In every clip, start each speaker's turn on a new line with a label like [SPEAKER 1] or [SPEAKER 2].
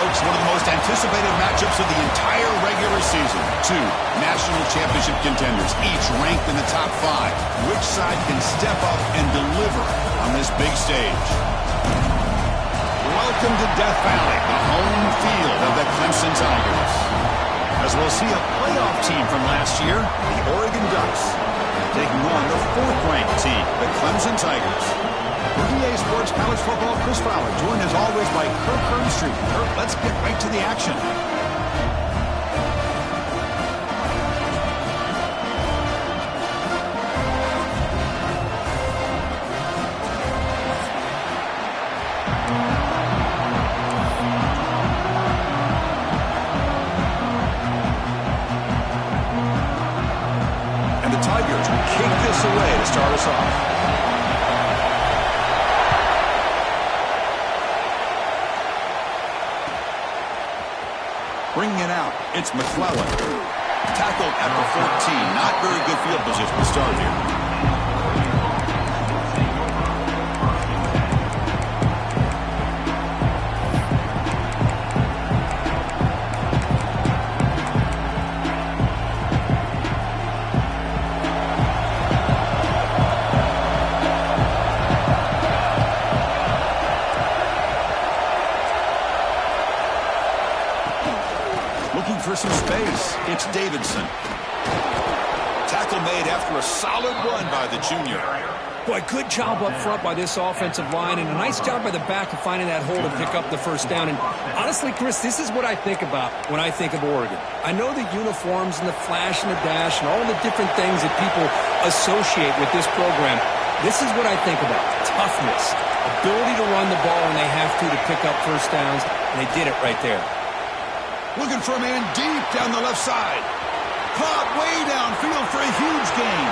[SPEAKER 1] folks, one of the most anticipated matchups of the entire regular season. Two national championship contenders, each ranked in the top 5. Which side can step up and deliver on this big stage? Welcome to Death Valley, the home field of the Clemson Tigers. As we'll see a playoff team from last year, the Oregon Ducks, taking on the 4th-ranked team, the Clemson Tigers. For EA Sports College Football, Chris Fowler, joined as always by Kirk Herbstreit. Kirk, let's get right to the action. And the Tigers will kick this away to start us off. Bringing it out, it's McClellan. Tackled at the 14. Not very good field position to start here. Looking for some space. It's Davidson. Tackle made after a solid run by the junior.
[SPEAKER 2] Boy, good job up front by this offensive line, and a nice job by the back of finding that hole to pick up the first down. And honestly, Chris, this is what I think about when I think of Oregon. I know the uniforms and the flash and the dash and all the different things that people associate with this program. This is what I think about. Toughness, ability to run the ball when they have to pick up first downs, and they did it right there.
[SPEAKER 1] Looking for a man deep down the left side. Caught way downfield for a huge gain.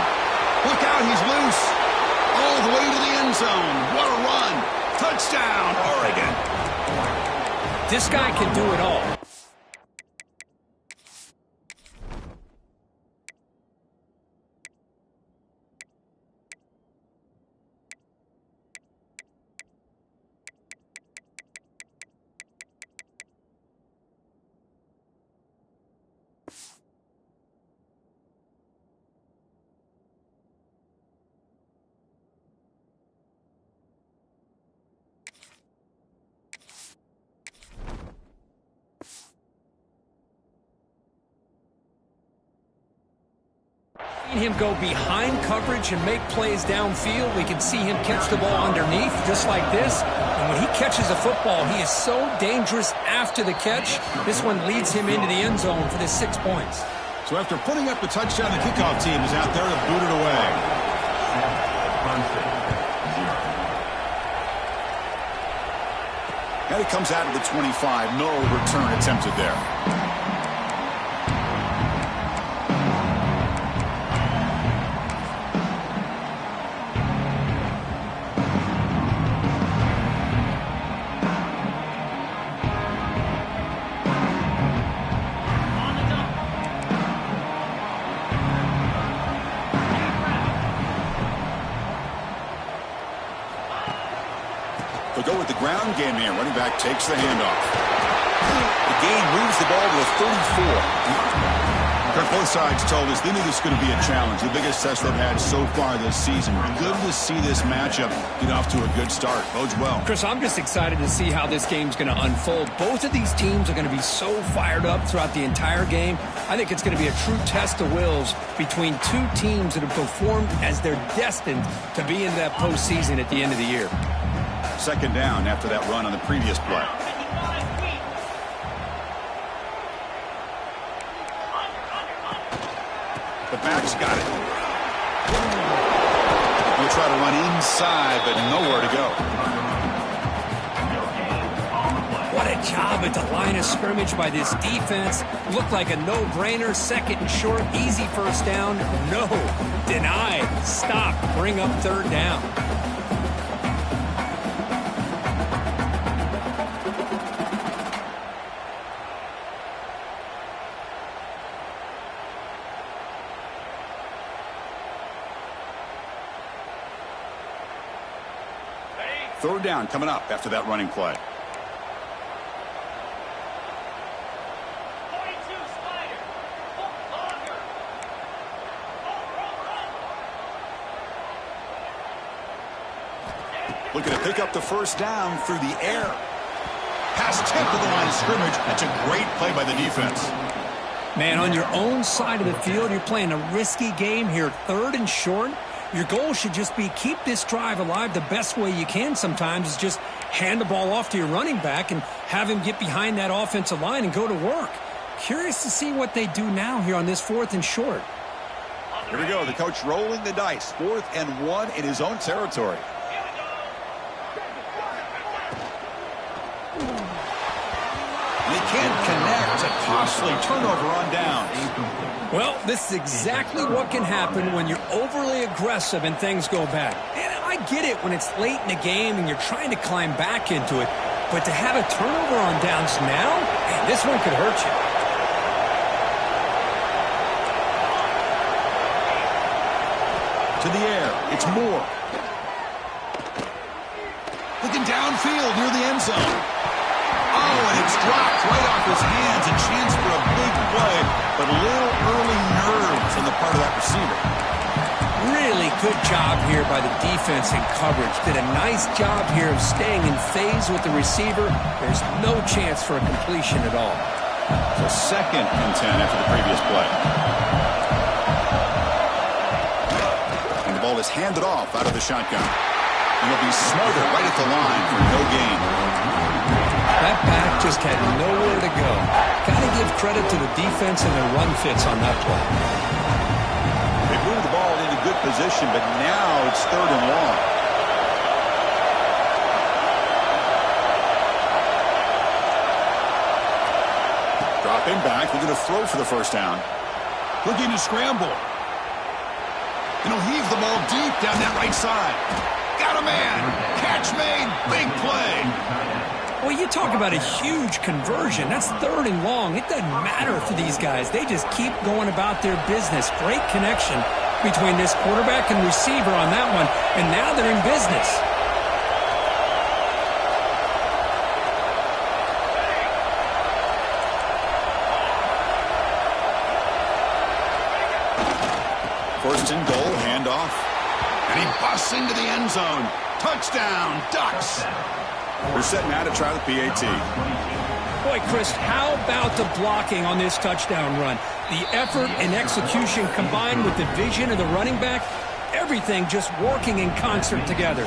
[SPEAKER 1] Look out, he's loose. All the way to the end zone. What a run. Touchdown, Oregon.
[SPEAKER 2] This guy can do it all. Him go behind coverage and make plays downfield. We can see him catch the ball underneath just like this. And when he catches a football, he is so dangerous after the catch. This one leads him into the end zone for the 6 points.
[SPEAKER 1] So after putting up the touchdown, the kickoff team is out there to boot it away. And it comes out of the 25. No return attempted there. They'll go with the ground game here. Running back takes the handoff. The gain moves the ball to the 34. Kirk, both sides told us they knew this was going to be a challenge. The biggest test they've had so far this season. Good to see this matchup get off to a good start. Bodes well.
[SPEAKER 2] Chris, I'm just excited to see how this game's going to unfold. Both of these teams are going to be so fired up throughout the entire game. I think it's going to be a true test of wills between two teams that have performed as they're destined to be in that postseason at the end of the year.
[SPEAKER 1] Second down after that run on the previous play. The back's got it. He'll try to run inside, but nowhere to go.
[SPEAKER 2] What a job at the line of scrimmage by this defense. Looked like a no-brainer. Second and short, easy first down. No, denied. Stop. Bring up third down.
[SPEAKER 1] Third down coming up after that running play. Looking to pick up the first down through the air. Pass tipped to the line of scrimmage. That's a great play by the defense.
[SPEAKER 2] Man, on your own side of the field, you're playing a risky game here, 3rd and short. Your goal should just be keep this drive alive the best way you can sometimes is just hand the ball off to your running back and have him get behind that offensive line and go to work. Curious to see what they do now here on this 4th and short.
[SPEAKER 1] Here we go. The coach rolling the dice. 4th and 1 in his own territory. They can't connect. A costly turnover on downs.
[SPEAKER 2] Well, this is exactly what can happen when you're overly aggressive and things go bad. And I get it when it's late in the game and you're trying to climb back into it. But to have a turnover on downs now, man, this one could hurt you.
[SPEAKER 1] To the air. It's Moore. Looking downfield near the end zone. Oh, and it's dropped right off his hands. A chance for a big play, but a little early nerves on the part of that receiver.
[SPEAKER 2] Really good job here by the defense in coverage. Did a nice job here of staying in phase with the receiver. There's no chance for a completion at all.
[SPEAKER 1] So 2nd and 10 after the previous play. And the ball is handed off out of the shotgun. And it'll be smothered right at the line for no gain.
[SPEAKER 2] That back just had nowhere to go. Got to give credit to the defense and their run fits on that play.
[SPEAKER 1] They moved the ball into good position, but now it's 3rd and long. Dropping back, looking to throw for the first down. Looking to scramble. And he'll heave the ball deep down that right side. Got a man. Catch made. Big play.
[SPEAKER 2] Well, you talk about a huge conversion. That's 3rd and long. It doesn't matter for these guys. They just keep going about their business. Great connection between this quarterback and receiver on that one, and now they're in business.
[SPEAKER 1] First and goal, handoff. And he busts into the end zone. Touchdown, Ducks. They're setting out to try the PAT.
[SPEAKER 2] Boy, Chris, how about the blocking on this touchdown run? The effort and execution combined with the vision of the running back, everything just working in concert together.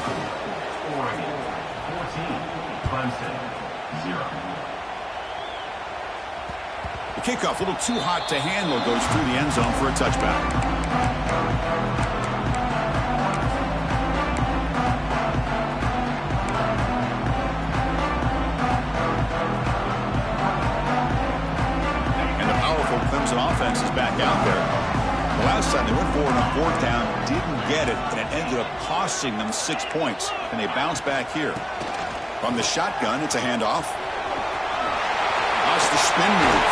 [SPEAKER 1] The kickoff, a little too hot to handle, goes through the end zone for a touchback. Clemson offense is back out there. The last time they went forward on 4th down, didn't get it, and it ended up costing them 6 points. And they bounce back here. From the shotgun, it's a handoff. That's the spin move.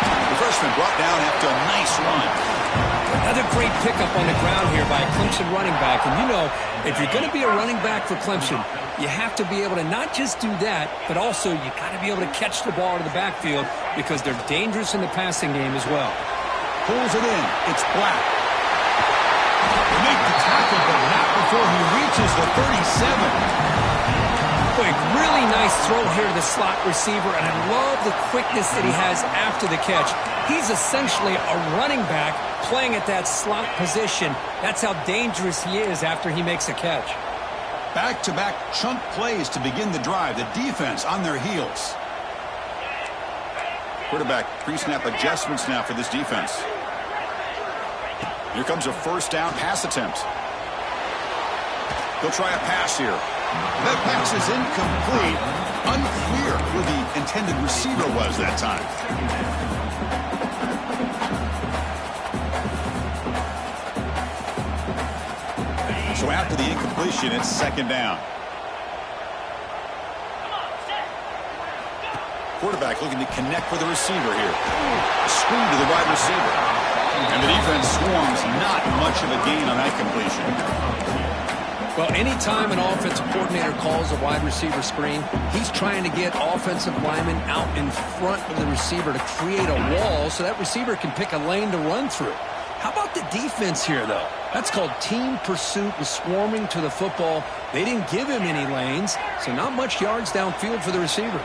[SPEAKER 1] The freshman brought down after a nice run.
[SPEAKER 2] Another great pickup on the ground here by a Clemson running back. And you know, if you're going to be a running back for Clemson, you have to be able to not just do that, but also you got to be able to catch the ball to the backfield because they're dangerous in the passing game as well.
[SPEAKER 1] Pulls it in. It's Black. They make the tackle, but not before he reaches the 37.
[SPEAKER 2] Boy, really nice throw here to the slot receiver, and I love the quickness that he has after the catch. He's essentially a running back playing at that slot position. That's how dangerous he is after he makes a catch.
[SPEAKER 1] Back-to-back chunk plays to begin the drive. The defense on their heels. Quarterback pre-snap adjustments now for this defense. Here comes a first down pass attempt. He'll try a pass here. That pass is incomplete. Unclear who the intended receiver was that time. So after the incompletion, it's 2nd down. Quarterback looking to connect with the receiver here. A screen to the wide receiver. And the defense swarms, not much of a gain on that completion.
[SPEAKER 2] Well, anytime an offensive coordinator calls a wide receiver screen, he's trying to get offensive linemen out in front of the receiver to create a wall so that receiver can pick a lane to run through. How about the defense here, though? That's called team pursuit and swarming to the football. They didn't give him any lanes, so not much yards downfield for the receiver.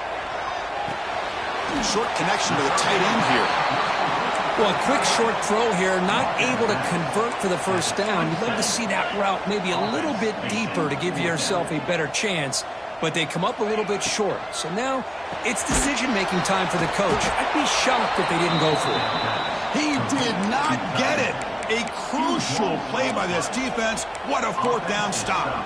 [SPEAKER 1] Short connection to the tight end here.
[SPEAKER 2] Well, a quick short throw here, not able to convert for the first down. You'd love to see that route maybe a little bit deeper to give yourself a better chance, but they come up a little bit short. So now it's decision-making time for the coach. I'd be shocked if they didn't go for it.
[SPEAKER 1] He did not get it. A crucial play by this defense. What a fourth down stop.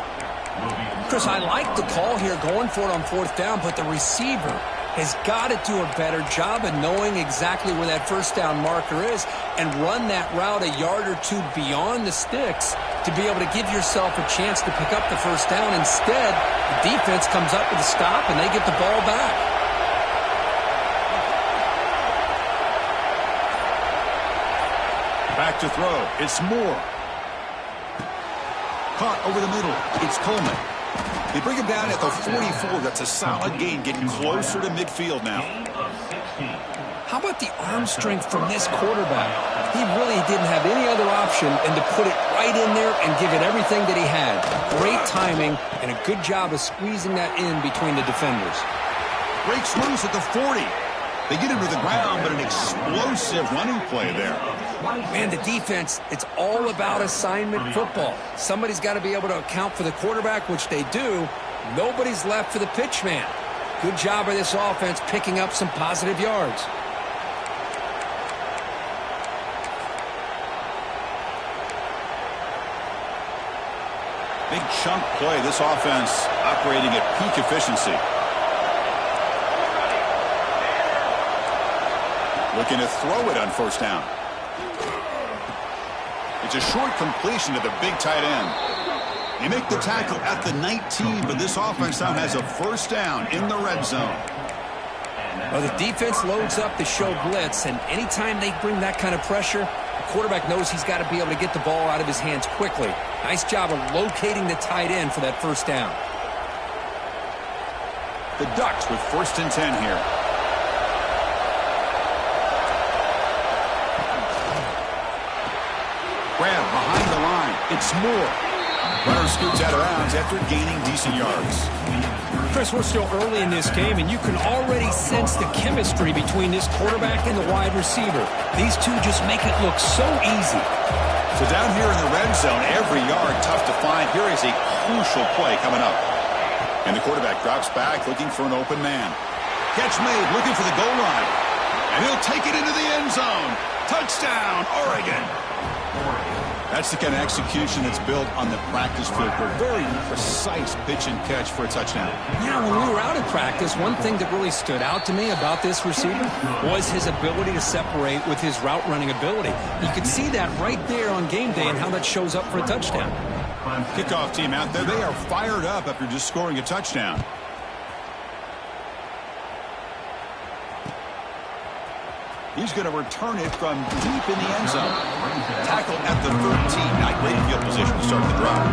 [SPEAKER 2] Chris, I like the call here going for it on fourth down, but the receiver has got to do a better job of knowing exactly where that first down marker is and run that route a yard or two beyond the sticks to be able to give yourself a chance to pick up the first down. Instead, the defense comes up with a stop and they get the ball back.
[SPEAKER 1] Back to throw. It's Moore. Caught over the middle. It's Coleman. They bring him down at the 44. That's a solid gain, getting closer to midfield now.
[SPEAKER 2] How about the arm strength from this quarterback? He really didn't have any other option than to put it right in there and give it everything that he had. Great timing and a good job of squeezing that in between the defenders.
[SPEAKER 1] Breaks loose at the 40. They get him to the ground, but an explosive running play there.
[SPEAKER 2] Man, the defense, it's all about assignment football. Somebody's got to be able to account for the quarterback, which they do. Nobody's left for the pitch man. Good job by this offense picking up some positive yards.
[SPEAKER 1] Big chunk play. This offense operating at peak efficiency. Looking to throw it on first down. It's a short completion to the big tight end. They make the tackle at the 19, but this offense now has a first down in the red zone.
[SPEAKER 2] Well, the defense loads up to show blitz, and anytime they bring that kind of pressure, the quarterback knows he's got to be able to get the ball out of his hands quickly. Nice job of locating the tight end for that first down.
[SPEAKER 1] The Ducks with 1st and 10 here. Grab behind the line. It's Moore. Runner scoots out of bounds after gaining decent yards.
[SPEAKER 2] Chris, we're still early in this game, and you can already sense the chemistry between this quarterback and the wide receiver. These two just make it look so easy.
[SPEAKER 1] So down here in the red zone, every yard tough to find. Here is a crucial play coming up. And the quarterback drops back looking for an open man. Catch made, looking for the goal line. And he'll take it into the end zone. Touchdown, Oregon. That's the kind of execution that's built on the practice field. A very precise pitch and catch for a touchdown.
[SPEAKER 2] Yeah, when we were out at practice, one thing that really stood out to me about this receiver was his ability to separate with his route running ability. You could see that right there on game day and how that shows up for a touchdown.
[SPEAKER 1] Kickoff team out there. They are fired up after just scoring a touchdown. He's going to return it from deep in the end zone. Tackle at the 13. Not great field position to start the drive.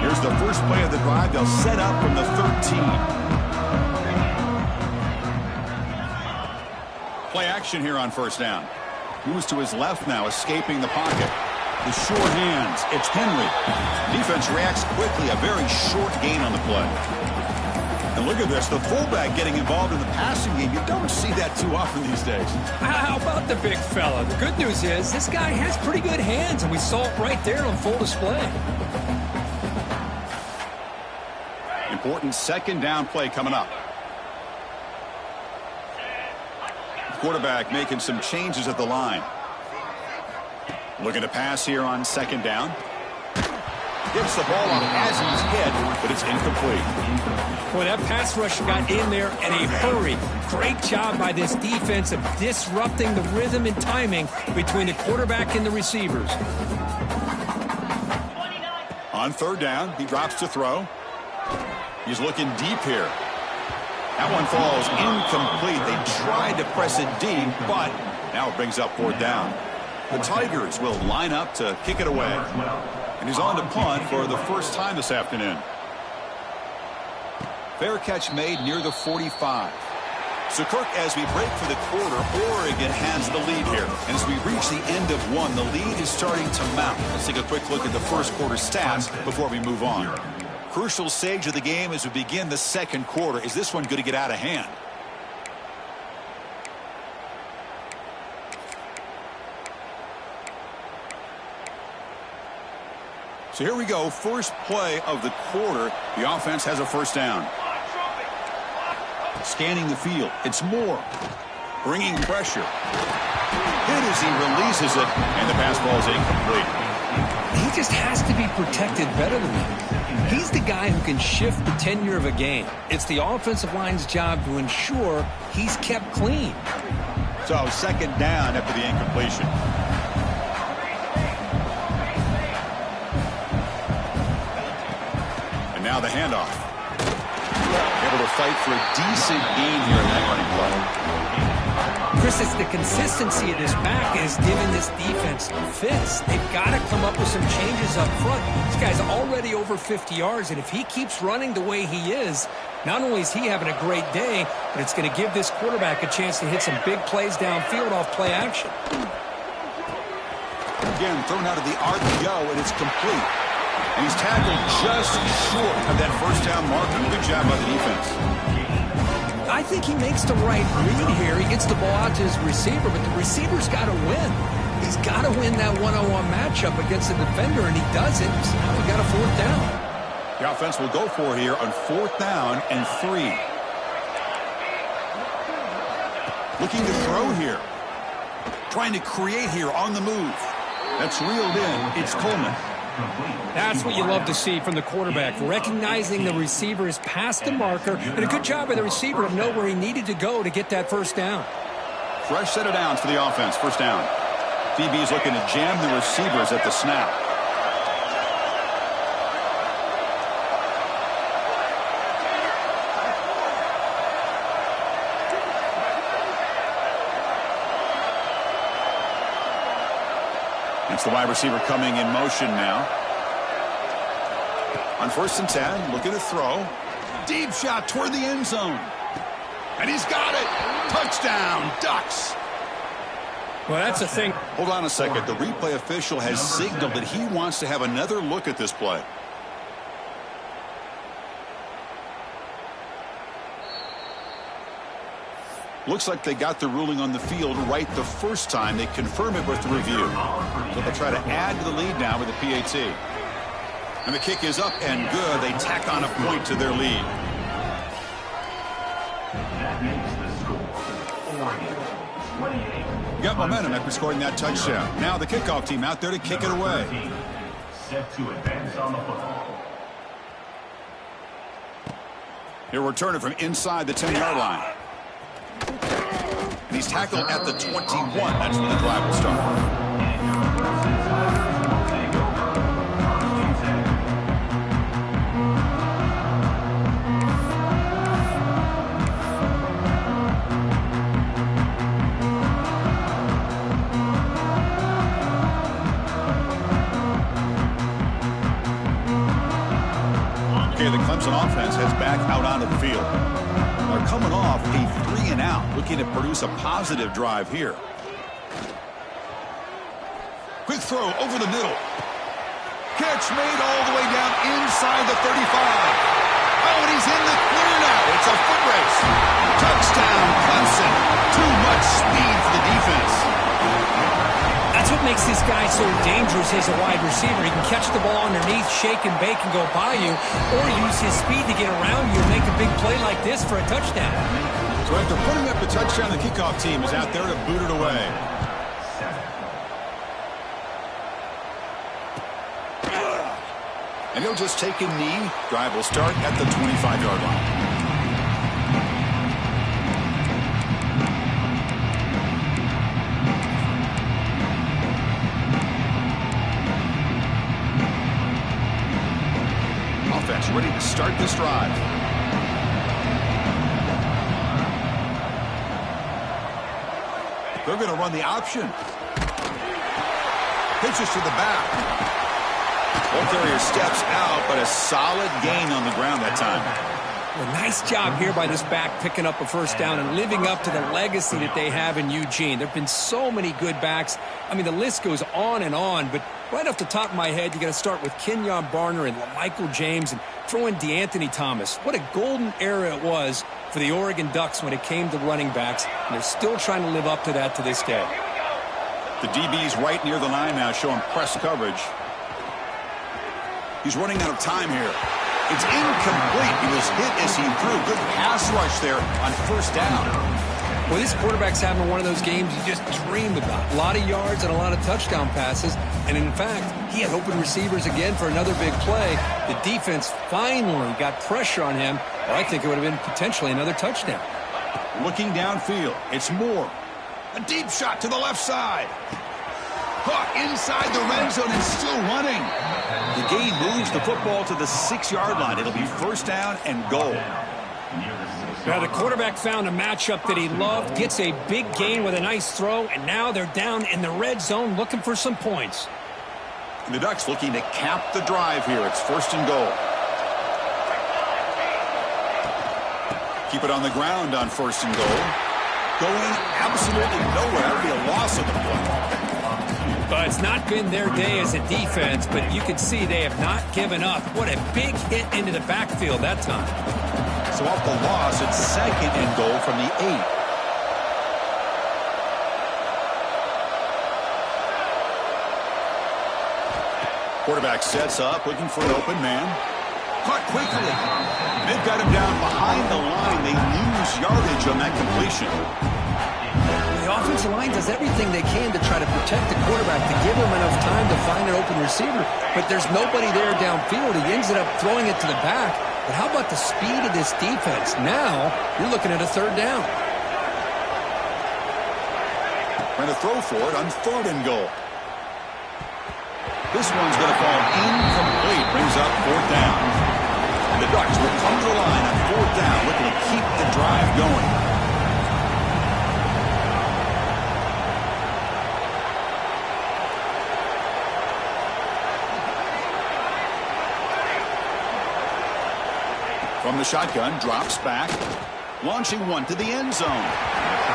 [SPEAKER 1] Here's the first play of the drive. They'll set up from the 13. Play action here on first down. Moves to his left now, escaping the pocket. The short hands. It's Henry. Defense reacts quickly. A very short gain on the play. And look at this. The fullback getting involved in the passing game. You don't see that too often these days.
[SPEAKER 2] How about the big fella? The good news is this guy has pretty good hands, and we saw it right there on full display.
[SPEAKER 1] Important second down play coming up. Quarterback making some changes at the line. Looking to pass here on second down. Gets the ball on as he's hit, but it's incomplete.
[SPEAKER 2] Boy, that pass rush got in there in a hurry. Great job by this defense of disrupting the rhythm and timing between the quarterback and the receivers.
[SPEAKER 1] On third down, he drops to throw. He's looking deep here. That one falls incomplete. They tried to press it deep, but now it brings up 4th down. The Tigers will line up to kick it away. And he's on to punt for the first time this afternoon. Fair catch made near the 45. So, Kirk, as we break for the quarter, Oregon has the lead here. And as we reach the end of one, the lead is starting to mount. Let's take a quick look at the first quarter stats before we move on. Crucial stage of the game as we begin the second quarter. Is this one going to get out of hand? So here we go. First play of the quarter. The offense has a first down. Scanning the field. It's Moore. Bringing pressure. Hit as he releases it. And the pass ball is incomplete.
[SPEAKER 2] He just has to be protected better than that. He's the guy who can shift the tenure of a game. It's the offensive line's job to ensure he's kept clean.
[SPEAKER 1] So second down after the incompletion. And now the handoff. Able to fight for a decent gain here in that running play.
[SPEAKER 2] Chris, it's the consistency of this back is giving this defense fits. They've got to come up with some changes up front. This guy's already over 50 yards, and if he keeps running the way he is, not only is he having a great day, but it's going to give this quarterback a chance to hit some big plays downfield off play action.
[SPEAKER 1] Again, thrown out of the RPO, and it's complete. And he's tackled just short of that first down marker. Good job by the defense.
[SPEAKER 2] I think he makes the right read here. He gets the ball out to his receiver, but the receiver's got to win. He's got to win that one-on-one matchup against the defender, and he doesn't. So now we got a 4th down.
[SPEAKER 1] The offense will go for it here on 4th down and 3. Looking to throw here. Trying to create here on the move. That's reeled in. It's Coleman.
[SPEAKER 2] That's what you love to see from the quarterback, recognizing the receiver is past the marker, and a good job by the receiver to know where he needed to go to get that first down.
[SPEAKER 1] Fresh set of downs for the offense. First down. DB is looking to jam the receivers at the snap. It's the wide receiver coming in motion now. On 1st and 10, looking to throw. Deep shot toward the end zone. And he's got it. Touchdown, Ducks.
[SPEAKER 2] Well, that's the thing.
[SPEAKER 1] Hold on a second. The replay official has signaled that he wants to have another look at this play. Looks like they got the ruling on the field right the first time. They confirm it with the review. So they'll try to add to the lead now with the PAT. And the kick is up and good. They tack on a point to their lead. Got momentum after scoring that touchdown. Now the kickoff team out there to kick it away. Set to advance on the football. He'll return it from inside the 10-yard line. And he's tackled at the 21. That's where the drive will start. Okay, the Clemson offense heads back out onto the field. They're coming off a 3-and-out, looking to produce a positive drive here. Quick throw over the middle. Catch made all the way down inside the 35. Oh, and he's in the clear now. It's a foot race. Touchdown, Clemson. Too much speed for the defense.
[SPEAKER 2] That's what makes this guy so dangerous as a wide receiver. He can catch the ball underneath, shake and bake and go by you, or use his speed to get around you and make a big play like this for a touchdown.
[SPEAKER 1] So after putting up the touchdown, the kickoff team is out there to boot it away. And he'll just take a knee. Drive will start at the 25-yard line. Offense ready to start this drive. They're going to run the option. Pitches to the back. Ball carrier steps out, but a solid gain on the ground that time.
[SPEAKER 2] Well, nice job here by this back picking up a first down and living up to the legacy that they have in Eugene. There have been so many good backs. I mean, the list goes on and on, but right off the top of my head, you got to start with Kenyon Barner and Michael James and throw in DeAnthony Thomas. What a golden era it was for the Oregon Ducks when it came to running backs, and they're still trying to live up to that to this day.
[SPEAKER 1] The DB's right near the line now, showing press coverage. He's running out of time here. It's incomplete. He was hit as he threw. Good pass rush there on first down.
[SPEAKER 2] Well, this quarterback's having one of those games you just dream about. A lot of yards and a lot of touchdown passes. And in fact, he had open receivers again for another big play. The defense finally got pressure on him. Or I think it would have been potentially another touchdown.
[SPEAKER 1] Looking downfield, it's Moore. A deep shot to the left side. Caught inside the red zone and still running. The gain moves the football to the 6-yard line. It'll be first down and goal.
[SPEAKER 2] Now the quarterback found a matchup that he loved, gets a big gain with a nice throw, and now they're down in the red zone looking for some points.
[SPEAKER 1] And the Ducks looking to cap the drive here. It's first and goal. Keep it on the ground on first and goal. Going absolutely nowhere. That'll be a loss of the play.
[SPEAKER 2] But it's not been their day as a defense, but you can see they have not given up. What a big hit into the backfield that time.
[SPEAKER 1] So off the loss, it's second and goal from the 8. Quarterback sets up, looking for an open man. Caught quickly. They've got him down behind the line. They lose yardage on that completion.
[SPEAKER 2] The offensive line does everything they can to try to protect the quarterback, to give him enough time to find an open receiver. But there's nobody there downfield. He ends up throwing it to the back. But how about the speed of this defense? Now you're looking at a third down.
[SPEAKER 1] Trying to throw for it on third and goal. This one's going to fall incomplete. Brings up fourth down. And the Ducks will come to the line on fourth down, looking to keep the drive going. From the shotgun, drops back, launching one to the end zone.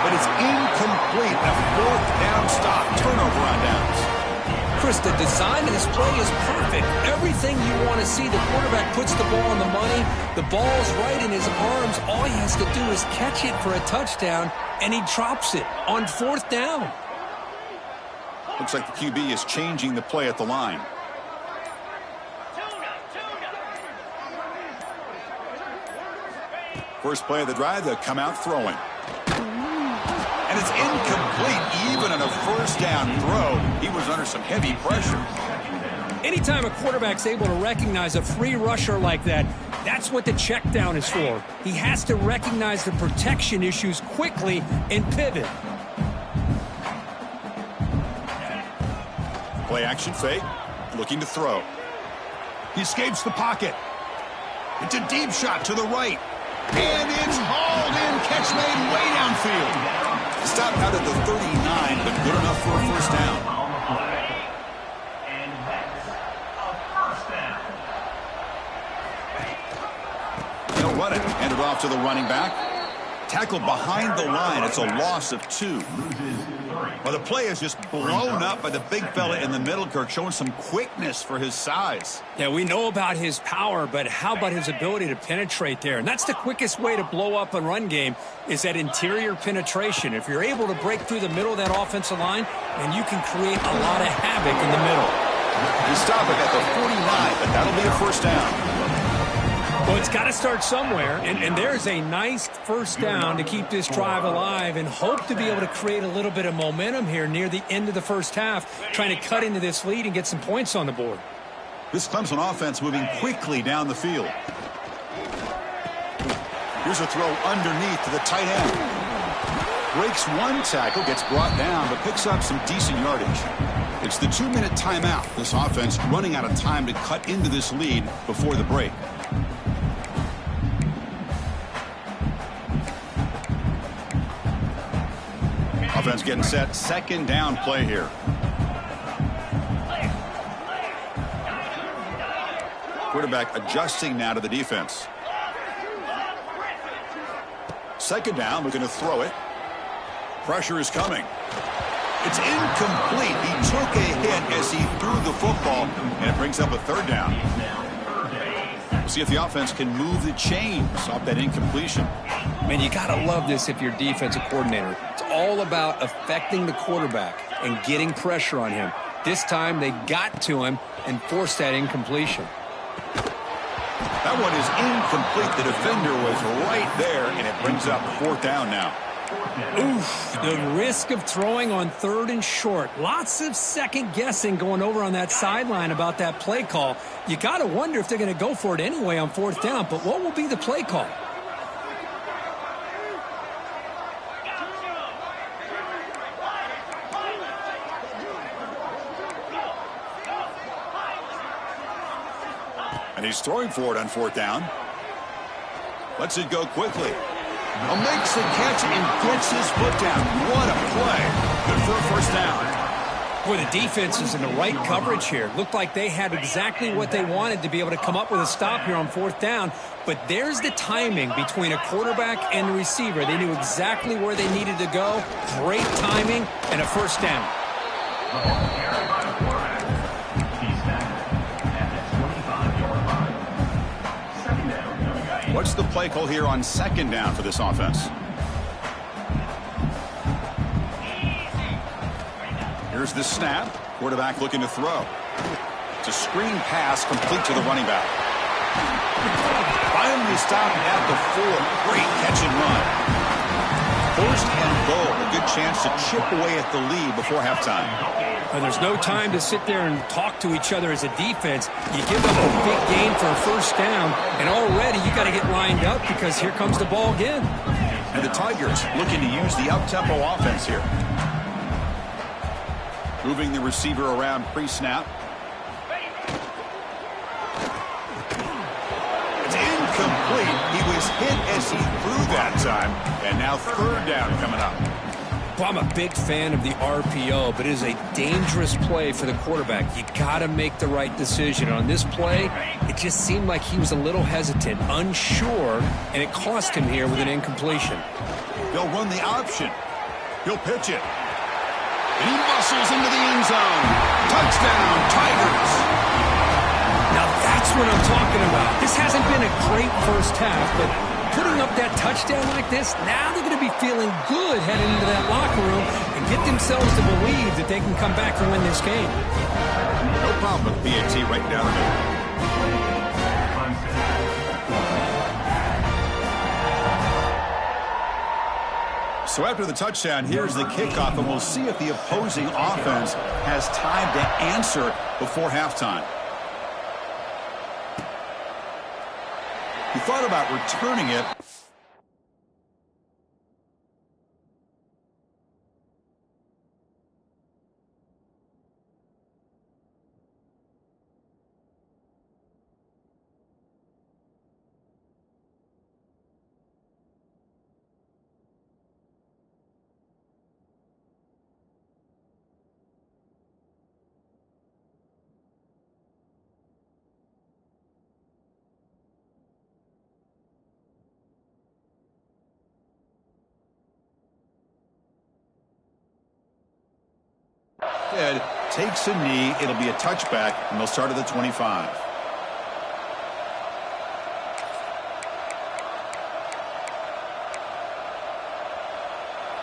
[SPEAKER 1] But it's incomplete. A fourth down stop. Turnover on downs.
[SPEAKER 2] Chris, the design of this play is perfect. Everything you want to see. The quarterback puts the ball on the money. The ball's right in his arms. All he has to do is catch it for a touchdown, and he drops it on fourth down.
[SPEAKER 1] Looks like the QB is changing the play at the line. First play of the drive, they'll come out throwing. And it's incomplete. Even on a first down throw, he was under some heavy pressure.
[SPEAKER 2] Anytime a quarterback's able to recognize a free rusher like that, that's what the check down is for. He has to recognize the protection issues quickly and pivot.
[SPEAKER 1] Play action fake, looking to throw. He escapes the pocket. It's a deep shot to the right. And it's hauled in. Catch made way downfield. Stopped out at the 39, but good enough for a first down. They'll run it. Hand it off to the running back. Tackled behind the line. It's a loss of 2. Well, the play is just blown up by the big fella in the middle, Kirk, showing some quickness for his size.
[SPEAKER 2] Yeah, we know about his power, but how about his ability to penetrate there? And that's the quickest way to blow up a run game, is that interior penetration. If you're able to break through the middle of that offensive line, then you can create a lot of havoc in the middle.
[SPEAKER 1] He stopped it at the 49, but that'll be a first down.
[SPEAKER 2] Well, it's got to start somewhere, and there's a nice first down to keep this drive alive and hope to be able to create a little bit of momentum here near the end of the first half, trying to cut into this lead and get some points on the board.
[SPEAKER 1] This Clemson offense moving quickly down the field. Here's a throw underneath to the tight end. Breaks one tackle, gets brought down, but picks up some decent yardage. It's the 2-minute timeout. This offense running out of time to cut into this lead before the break. Offense getting set. Second down play here. Quarterback adjusting now to the defense. Second down, looking to throw it. Pressure is coming. It's incomplete. He took a hit as he threw the football, and it brings up a third down. We'll see if the offense can move the chains off that incompletion.
[SPEAKER 2] Man, you got to love this if you're defensive coordinator. It's all about affecting the quarterback and getting pressure on him. This time they got to him and forced that incompletion.
[SPEAKER 1] That one is incomplete. The defender was right there, and it brings up fourth down now.
[SPEAKER 2] Oof, the risk of throwing on third and short. Lots of second guessing going over on that sideline about that play call. You got to wonder if they're going to go for it anyway on fourth down, but what will be the play call?
[SPEAKER 1] And he's throwing for it on fourth down. Lets it go quickly. Makes the catch and gets his foot down. What a play. Good for a first down.
[SPEAKER 2] Boy, the defense is in the right coverage here. Looked like they had exactly what they wanted to be able to come up with a stop here on fourth down. But there's the timing between a quarterback and the receiver. They knew exactly where they needed to go. Great timing and a first down.
[SPEAKER 1] What's the play call here on second down for this offense? Here's the snap. Quarterback looking to throw. It's a screen pass complete to the running back. Finally stopped at the 4. Great catch and run. First and goal. A good chance to chip away at the lead before halftime.
[SPEAKER 2] And there's no time to sit there and talk to each other as a defense. You give up a big gain for a first down, and already you got to get lined up because here comes the ball again.
[SPEAKER 1] And the Tigers looking to use the up-tempo offense here. Moving the receiver around pre-snap. It's incomplete. He was hit as he threw that time. And now third down coming up.
[SPEAKER 2] Well, I'm a big fan of the RPO, but it is a dangerous play for the quarterback. You got to make the right decision. On this play, it just seemed like he was a little hesitant, unsure, and it cost him here with an incompletion.
[SPEAKER 1] They'll run the option. He'll pitch it. And he muscles into the end zone. Touchdown, Tigers.
[SPEAKER 2] Now that's what I'm talking about. This hasn't been a great first half, but putting up that touchdown like this, now they're going to be feeling good heading into that locker room and get themselves to believe that they can come back and win this game.
[SPEAKER 1] No problem with PAT right down the middle. So after the touchdown, here's the kickoff, and we'll see if the opposing offense has time to answer before halftime. He thought about returning it. Takes a knee. It'll be a touchback, and they'll start at the 25.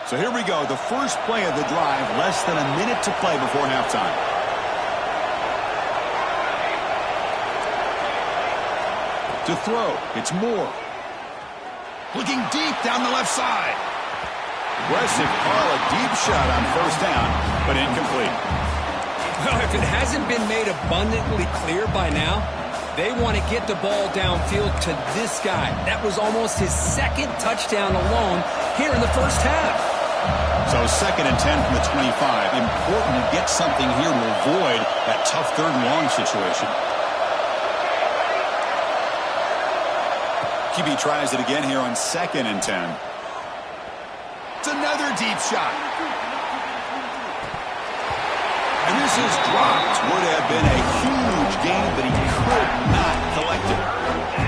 [SPEAKER 1] So here we go. The first play of the drive, less than a minute to play before halftime. To throw, it's Moore. Looking deep down the left side. Aggressive call, a deep shot on first down, but incomplete.
[SPEAKER 2] Well, if it hasn't been made abundantly clear by now, they want to get the ball downfield to this guy. That was almost his second touchdown alone here in the first half.
[SPEAKER 1] So 2nd and 10 from the 25. Important to get something here to avoid that tough third and long situation. QB tries it again here on 2nd and 10. It's another deep shot. is dropped. Would have been a huge gain, but he could not collect it.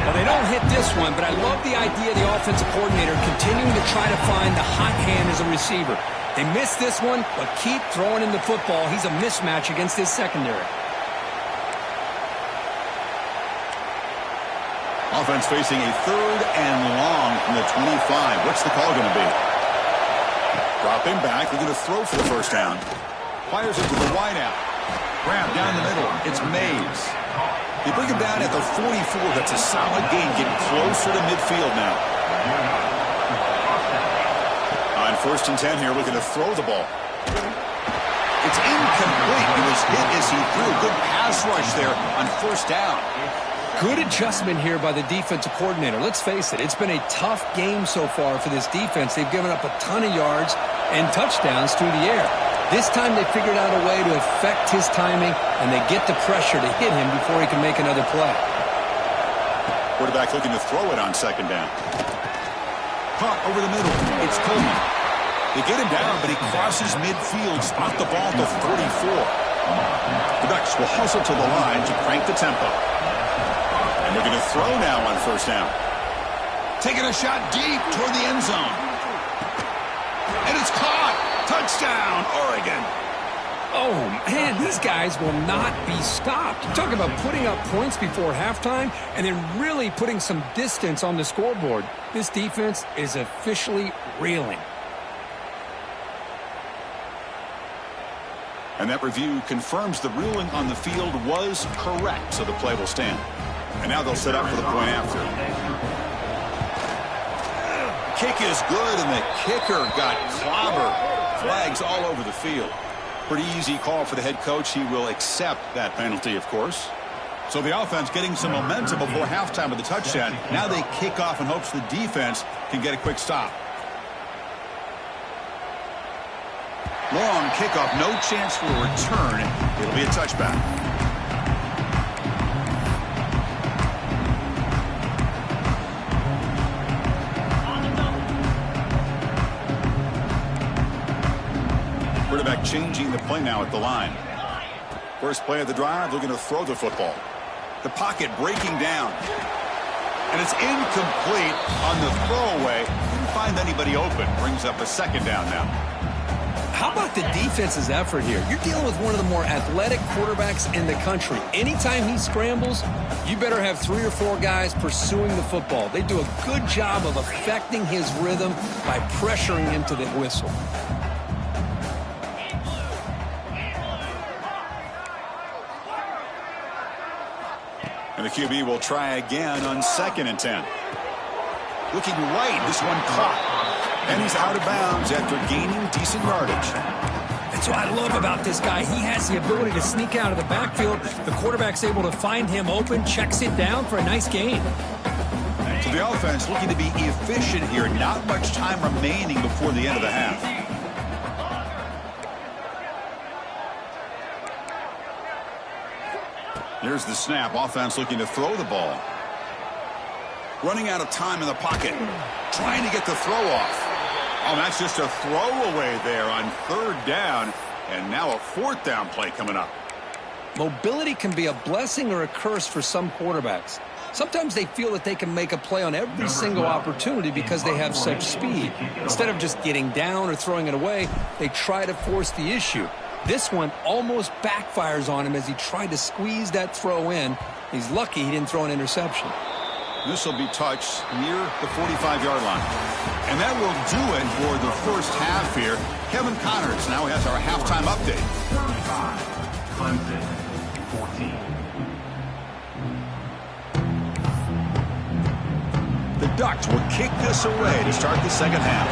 [SPEAKER 2] Well, they don't hit this one, but I love the idea of the offensive coordinator continuing to try to find the hot hand as a receiver. They missed this one, but keep throwing him the football. He's a mismatch against his secondary.
[SPEAKER 1] Offense facing a 3rd and long from the 25. What's the call going to be? Dropping back. They're going to throw for the first down. Fires it to the wideout. Grab down the middle. It's Mays. They bring him down at the 44. That's a solid gain. Getting closer to midfield now. On 1st and 10 here, looking to throw the ball. It's incomplete. He was hit as he threw. Good pass rush there on 1st down.
[SPEAKER 2] Good adjustment here by the defensive coordinator. Let's face it, it's been a tough game so far for this defense. They've given up a ton of yards and touchdowns through the air. This time they figured out a way to affect his timing, and they get the pressure to hit him before he can make another play.
[SPEAKER 1] Quarterback looking to throw it on 2nd down. Caught over the middle. It's Coleman. They get him down, but he crosses midfield. Spot the ball at the 44. The Ducks will hustle to the line to crank the tempo. And they're going to throw now on 1st down. Taking a shot deep toward the end zone. And it's caught. Touchdown, Oregon.
[SPEAKER 2] Oh, man, these guys will not be stopped. You talk about putting up points before halftime and then really putting some distance on the scoreboard. This defense is officially reeling.
[SPEAKER 1] And that review confirms the ruling on the field was correct, so the play will stand. And now they'll set up for the point after. Kick is good, and the kicker got clobbered. Flags all over the field. Pretty easy call for the head coach. He will accept that penalty, of course. So the offense getting some momentum before halftime with the touchdown. Now they kick off in hopes the defense can get a quick stop. Long kickoff, no chance for a return. It'll be a touchback. Quarterback changing the play now at the line. First play of the drive, looking to throw the football. The pocket breaking down. And it's incomplete on the throwaway. Didn't find anybody open. Brings up a 2nd down now.
[SPEAKER 2] How about the defense's effort here? You're dealing with one of the more athletic quarterbacks in the country. Anytime he scrambles, you better have 3 or 4 guys pursuing the football. They do a good job of affecting his rhythm by pressuring him to the whistle.
[SPEAKER 1] And the QB will try again on 2nd and 10. Looking right, this one caught. And he's out of bounds after gaining decent yardage.
[SPEAKER 2] That's what I love about this guy. He has the ability to sneak out of the backfield. The quarterback's able to find him open, checks it down for a nice gain.
[SPEAKER 1] So the offense looking to be efficient here. Not much time remaining before the end of the half. Here's the snap. Offense looking to throw the ball. Running out of time in the pocket. Trying to get the throw off. Oh, that's just a throwaway there on 3rd down. And now a 4th down play coming up.
[SPEAKER 2] Mobility can be a blessing or a curse for some quarterbacks. Sometimes they feel that they can make a play on every single opportunity because they have such speed. Instead of just getting down or throwing it away, they try to force the issue. This one almost backfires on him as he tried to squeeze that throw in. He's lucky he didn't throw an interception.
[SPEAKER 1] This will be touched near the 45-yard line. And that will do it for the first half here. Kevin Connors now has our halftime update.
[SPEAKER 3] 35, Clemson, 14.
[SPEAKER 1] The Ducks will kick this away to start the second half.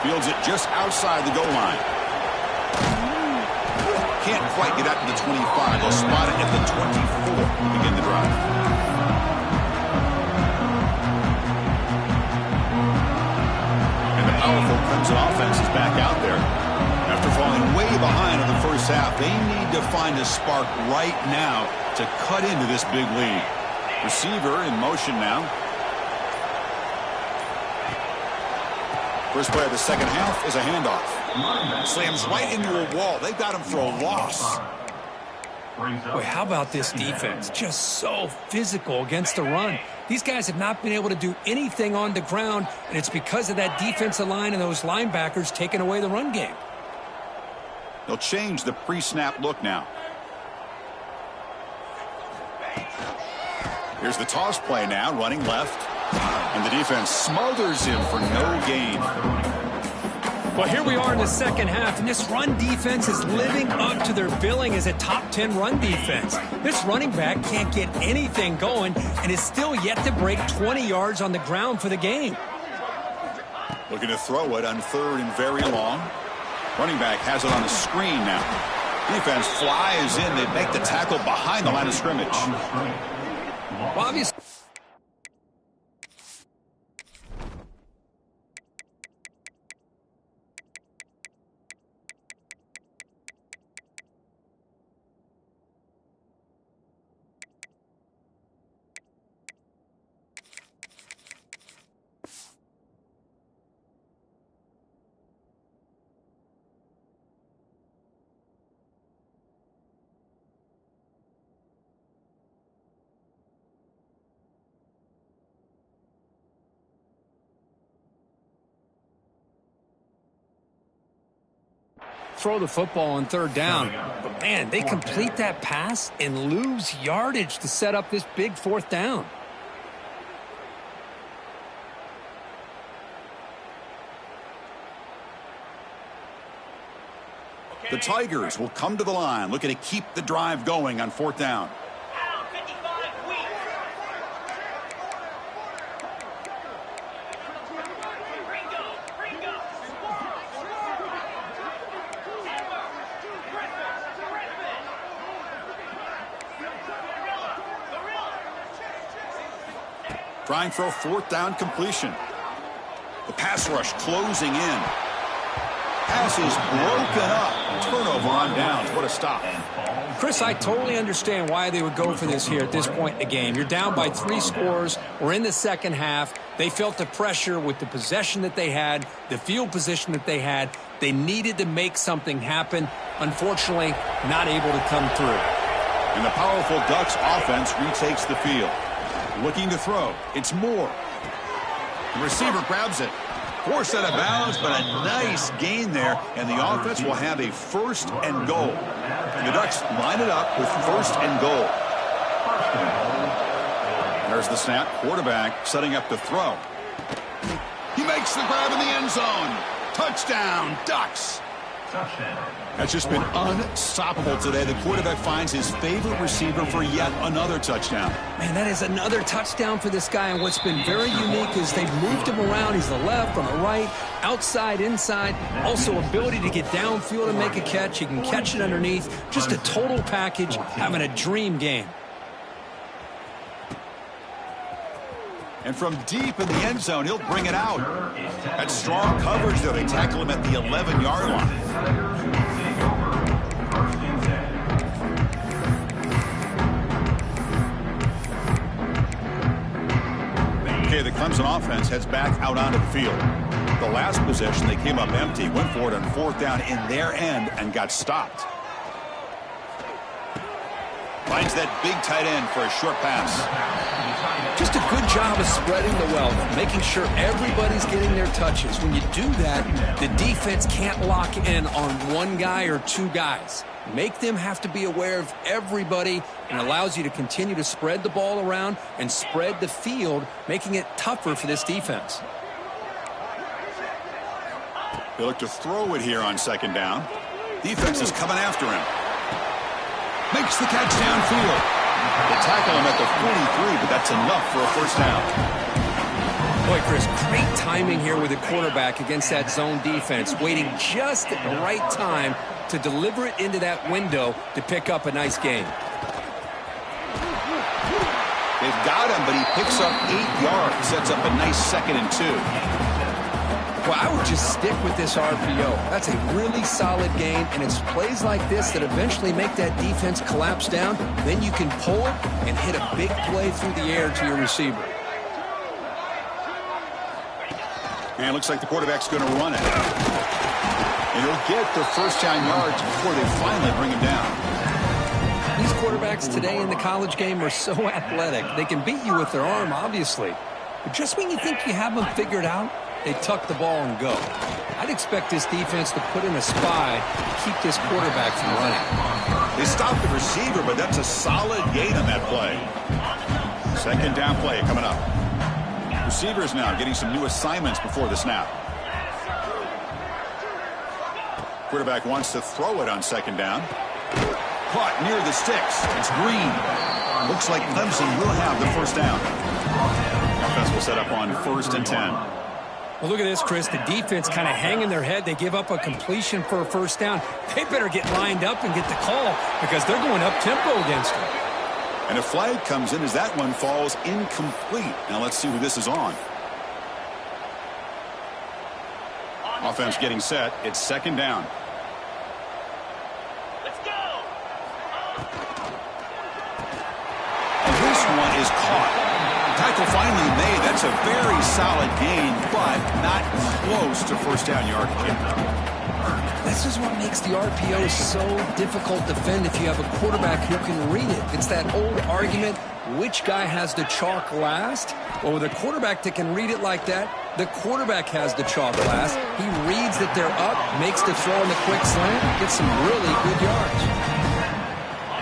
[SPEAKER 1] Fields it just outside the goal line. Can't quite get out to the 25. They'll spot it at the 24 to begin the drive. And the powerful Clemson offense is back out there. After falling way behind in the first half, they need to find a spark right now to cut into this big lead. Receiver in motion now. First play of the second half is a handoff. Slams right into a wall. They've got him for a loss.
[SPEAKER 2] Boy, how about this defense? Just so physical against the run. These guys have not been able to do anything on the ground, and it's because of that defensive line and those linebackers taking away the run game.
[SPEAKER 1] They'll change the pre-snap look now. Here's the toss play now, running left. And the defense smothers him for no gain.
[SPEAKER 2] Well, here we are in the second half, and this run defense is living up to their billing as a top 10 run defense. This running back can't get anything going and is still yet to break 20 yards on the ground for the game.
[SPEAKER 1] Looking to throw it on third and very long. Running back has it on the screen now. Defense flies in. They make the tackle behind the line of scrimmage.
[SPEAKER 2] Well, obviously, throw the football on third down. But, man, they complete that pass and lose yardage to set up this big fourth down.
[SPEAKER 1] The Tigers will come to the line, looking to keep the drive going on fourth down. Trying for a fourth down completion. The pass rush closing in. Pass is broken up. Turnover on downs. What a stop.
[SPEAKER 2] Chris, I totally understand why they would go for this here at this point in the game. You're down by 3 scores. We're in the second half. They felt the pressure with the possession that they had, the field position that they had. They needed to make something happen. Unfortunately, not able to come through.
[SPEAKER 1] And the powerful Ducks offense retakes the field. Looking to throw. It's Moore. The receiver grabs it. Forced out of bounds, but a nice gain there. And the offense will have a first and goal. And the Ducks line it up with first and goal. There's the snap. Quarterback setting up to throw. He makes the grab in the end zone. Touchdown, Ducks. That's just been unstoppable today. The quarterback finds his favorite receiver for yet another touchdown.
[SPEAKER 2] Man, that is another touchdown for this guy, and what's been very unique is they've moved him around. He's the left, on the right, outside, inside. Also, ability to get downfield and make a catch. He can catch it underneath. Just a total package, having a dream game.
[SPEAKER 1] And from deep in the end zone, he'll bring it out. That's strong coverage, though. They tackle him at the 11-yard line. Okay, the Clemson offense heads back out onto the field. The last possession, they came up empty, went for it on fourth down in their end, and got stopped. Finds that big tight end for a short pass.
[SPEAKER 2] Just a good job of spreading the wealth, making sure everybody's getting their touches. When you do that, the defense can't lock in on one guy or two guys. Make them have to be aware of everybody, and allows you to continue to spread the ball around and spread the field, making it tougher for this defense.
[SPEAKER 1] They look to throw it here on second down. Defense is coming after him. Makes the catch downfield. They tackle him at the 43, but that's enough for a first down.
[SPEAKER 2] Boy, Chris, great timing here with the quarterback against that zone defense, waiting just at the right time to deliver it into that window to pick up a nice gain.
[SPEAKER 1] They've got him, but he picks up 8 yards, sets up a nice 2nd and 2.
[SPEAKER 2] Well, I would just stick with this RPO. That's a really solid game, and it's plays like this that eventually make that defense collapse down. Then you can pull it and hit a big play through the air to your receiver.
[SPEAKER 1] And it looks like the quarterback's going to run it. And he'll get the first down yards before they finally bring him down.
[SPEAKER 2] These quarterbacks today in the college game are so athletic. They can beat you with their arm, obviously. But just when you think you have them figured out, they tuck the ball and go. I'd expect this defense to put in a spy to keep this quarterback from running.
[SPEAKER 1] They stopped the receiver, but that's a solid gain on that play. Second down play coming up. Receivers now getting some new assignments before the snap. Quarterback wants to throw it on second down. Caught near the sticks. It's Green. Looks like Clemson will have the first down. Offense will set up on 1st and 10.
[SPEAKER 2] Well, look at this, Chris. The defense kind of hanging their head. They give up a completion for a first down. They better get lined up and get the call because they're going up-tempo against them.
[SPEAKER 1] And a flag comes in as that one falls incomplete. Now let's see who this is on. Offense getting set. It's second down.
[SPEAKER 3] Let's go.
[SPEAKER 1] And this one is caught. Tackle finally made. That's a very solid gain, but not close to first down yardage.
[SPEAKER 2] This is what makes the RPO so difficult to defend if you have a quarterback who can read it. It's that old argument, which guy has the chalk last? Well, with a quarterback that can read it like that, the quarterback has the chalk last. He reads that they're up, makes the throw in the quick slant, gets some really good yards.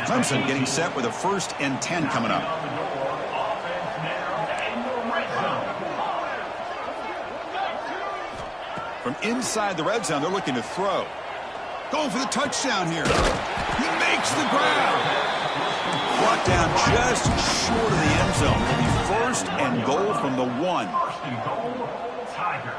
[SPEAKER 1] Clemson getting set with a 1st and 10 coming up. From inside the red zone, they're looking to throw. Going for the touchdown here. He makes the grab. Brought down just short of the end zone. Will be 1st and goal from the 1.
[SPEAKER 3] 1st and goal, Tigers.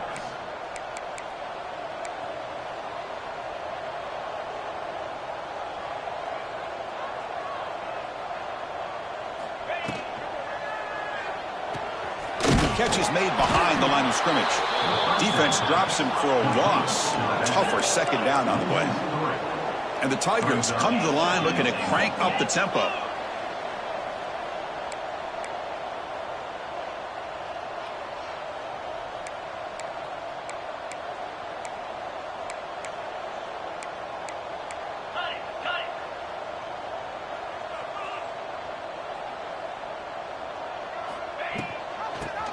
[SPEAKER 1] Catch is made behind the line of scrimmage. Defense drops him for a loss. Tougher second down on the way. And the Tigers come to the line looking to crank up the tempo.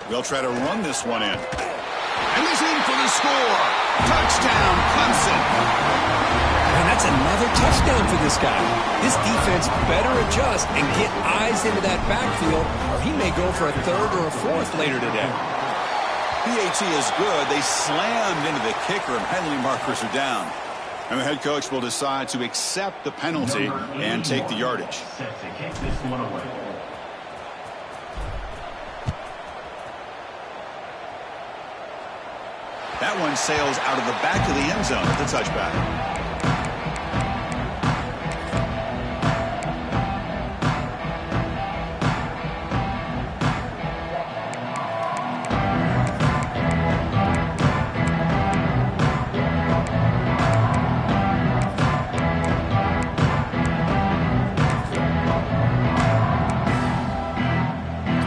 [SPEAKER 1] They'll try to run this one in. And he's in for the score. Touchdown, Clemson.
[SPEAKER 2] And that's another touchdown for this guy. This defense better adjust and get eyes into that backfield, or he may go for a 3rd or a 4th later today.
[SPEAKER 1] PAT is good. They slammed into the kicker, and penalty markers are down. And the head coach will decide to accept the penalty and take the yardage.
[SPEAKER 3] Set to kick this one away.
[SPEAKER 1] That one sails out of the back of the end zone at the touchback.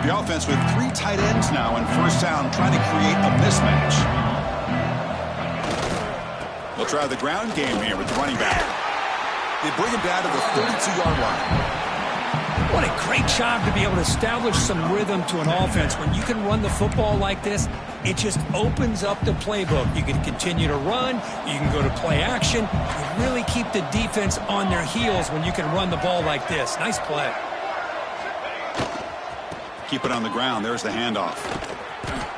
[SPEAKER 1] The offense with 3 tight ends now on 1st down, trying to create a mismatch. They'll try the ground game here with the running back. They bring him down to the 32-yard line.
[SPEAKER 2] What a great job to be able to establish some rhythm to an offense. When you can run the football like this, it just opens up the playbook. You can continue to run. You can go to play action. You really keep the defense on their heels when you can run the ball like this. Nice play.
[SPEAKER 1] Keep it on the ground. There's the handoff.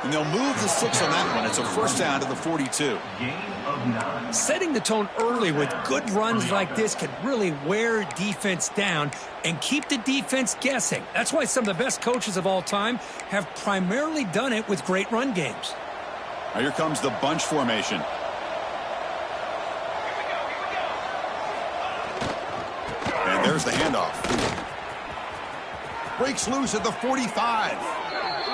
[SPEAKER 1] And they'll move the 6 on that one. It's a 1st down to the 42.
[SPEAKER 3] Gain of 9.
[SPEAKER 2] Setting the tone early with good runs like this can really wear defense down and keep the defense guessing. That's why some of the best coaches of all time have primarily done it with great run games.
[SPEAKER 1] Now here comes the bunch formation. And there's the handoff. Breaks loose at the 45.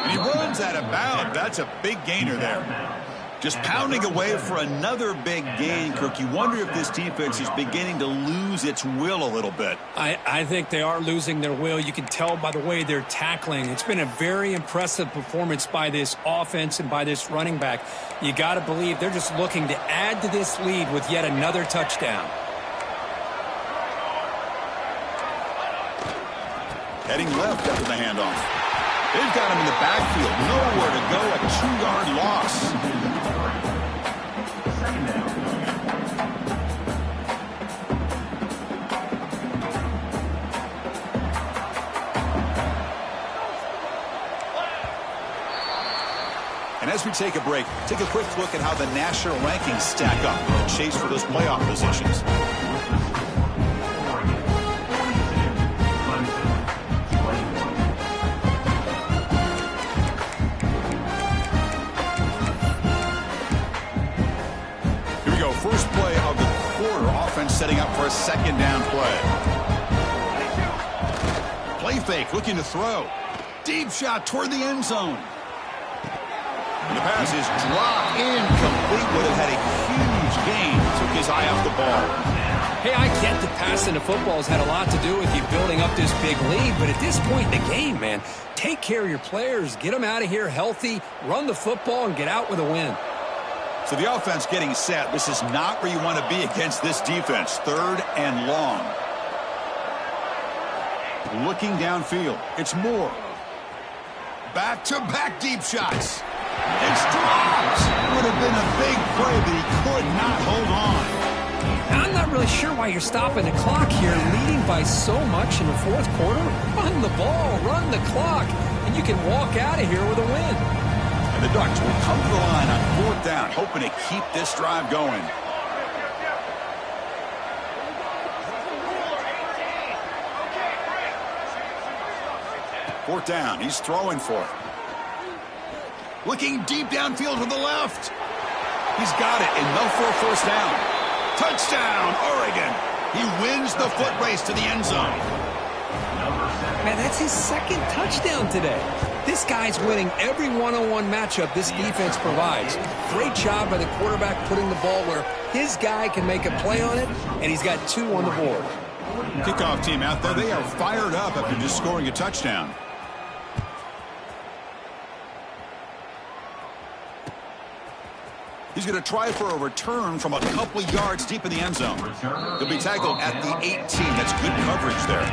[SPEAKER 1] And he runs out of bounds. That's a big gainer there. Just pounding away for another big gain, Kirk. You wonder if this defense is beginning to lose its will a little bit.
[SPEAKER 2] I think they are losing their will. You can tell by the way they're tackling. It's been a very impressive performance by this offense and by this running back. You got to believe they're just looking to add to this lead with yet another touchdown.
[SPEAKER 1] Heading left after the handoff. They've got him in the backfield. Nowhere to go. A 2-yard loss. And as we take a break, take a quick look at how the national rankings stack up in the chase for those playoff positions. Here we go. First play of the quarter. Offense setting up for a second down play. Play fake, looking to throw. Deep shot toward the end zone. And the pass is dropped incomplete. Would have had a huge gain. Took his eye off the ball.
[SPEAKER 2] Hey, I get the passing of football has had a lot to do with you building up this big lead, but at this point in the game, man, take care of your players. Get them out of here healthy, run the football, and get out with a win.
[SPEAKER 1] So the offense getting set. This is not where you want to be against this defense. 3rd and long. Looking downfield. It's Moore. Back-to-back deep shots. It's dropped. Would have been a big play, but he could not hold on.
[SPEAKER 2] I'm not really sure why you're stopping the clock here, leading by so much in the 4th quarter. Run the ball, run the clock, and you can walk out of here with a win.
[SPEAKER 1] And the Ducks will come to the line on 4th down, hoping to keep this drive going. Fourth down, he's throwing for it. Looking deep downfield to the left. He's got it, enough for a first down. Touchdown, Oregon. He wins the foot race to the end zone.
[SPEAKER 2] Man, that's his 2nd touchdown today. This guy's winning every one-on-one matchup this defense provides. Great job by the quarterback putting the ball where his guy can make a play on it, and he's got 2 on the board.
[SPEAKER 1] Kickoff team out there, they are fired up after just scoring a touchdown. He's going to try for a return from a couple yards deep in the end zone. He'll be tackled at the 18. That's good coverage there.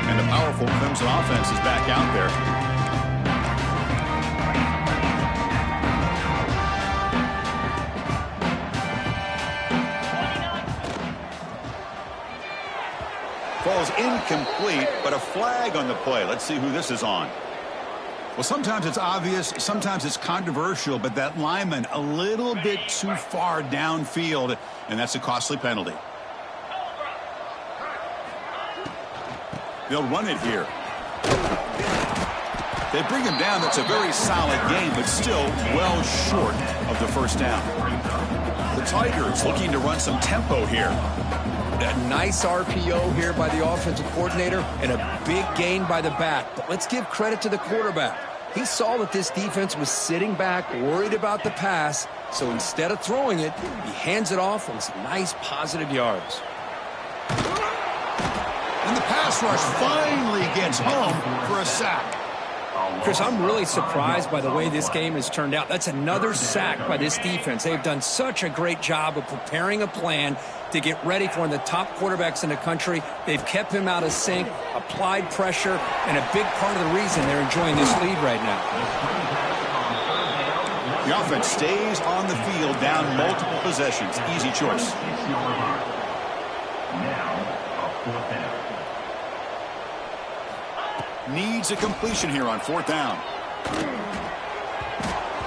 [SPEAKER 1] And the powerful Clemson offense is back out there. Falls incomplete, but a flag on the play. Let's see who this is on. Well, sometimes it's obvious, sometimes it's controversial, but that lineman a little bit too far downfield, and that's a costly penalty. They'll run it here. They bring him down. That's a very solid game, but still well short of the first down. The Tigers looking to run some tempo here.
[SPEAKER 2] A nice RPO here by the offensive coordinator and a big gain by the back. But let's give credit to the quarterback. He saw that this defense was sitting back, worried about the pass, so instead of throwing it, he hands it off on some nice positive yards.
[SPEAKER 1] And the pass rush finally gets home for a sack.
[SPEAKER 2] Chris, I'm really surprised by the way this game has turned out. That's another sack by this defense. They've done such a great job of preparing a plan to get ready for one of the top quarterbacks in the country. They've kept him out of sync, applied pressure, and a big part of the reason they're enjoying this lead right now.
[SPEAKER 1] The offense stays on the field down multiple possessions. Easy choice. Needs a completion here on 4th down.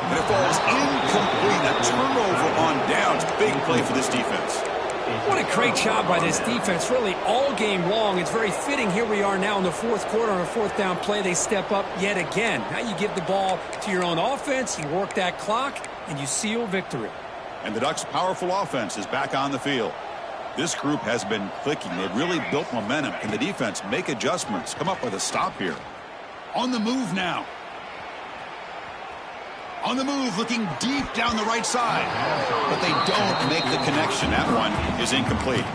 [SPEAKER 1] And it falls incomplete. A turnover on downs. Big play for this defense.
[SPEAKER 2] What a great job by this defense, really all game long. It's very fitting. Here we are now in the 4th quarter on a 4th down play. They step up yet again. Now you give the ball to your own offense, you work that clock, and you seal victory.
[SPEAKER 1] And the Ducks' powerful offense is back on the field. This group has been clicking. They've really built momentum. Can the defense make adjustments? Come up with a stop here. On the move now. On the move, looking deep down the right side. But they don't make the connection. That one is incomplete.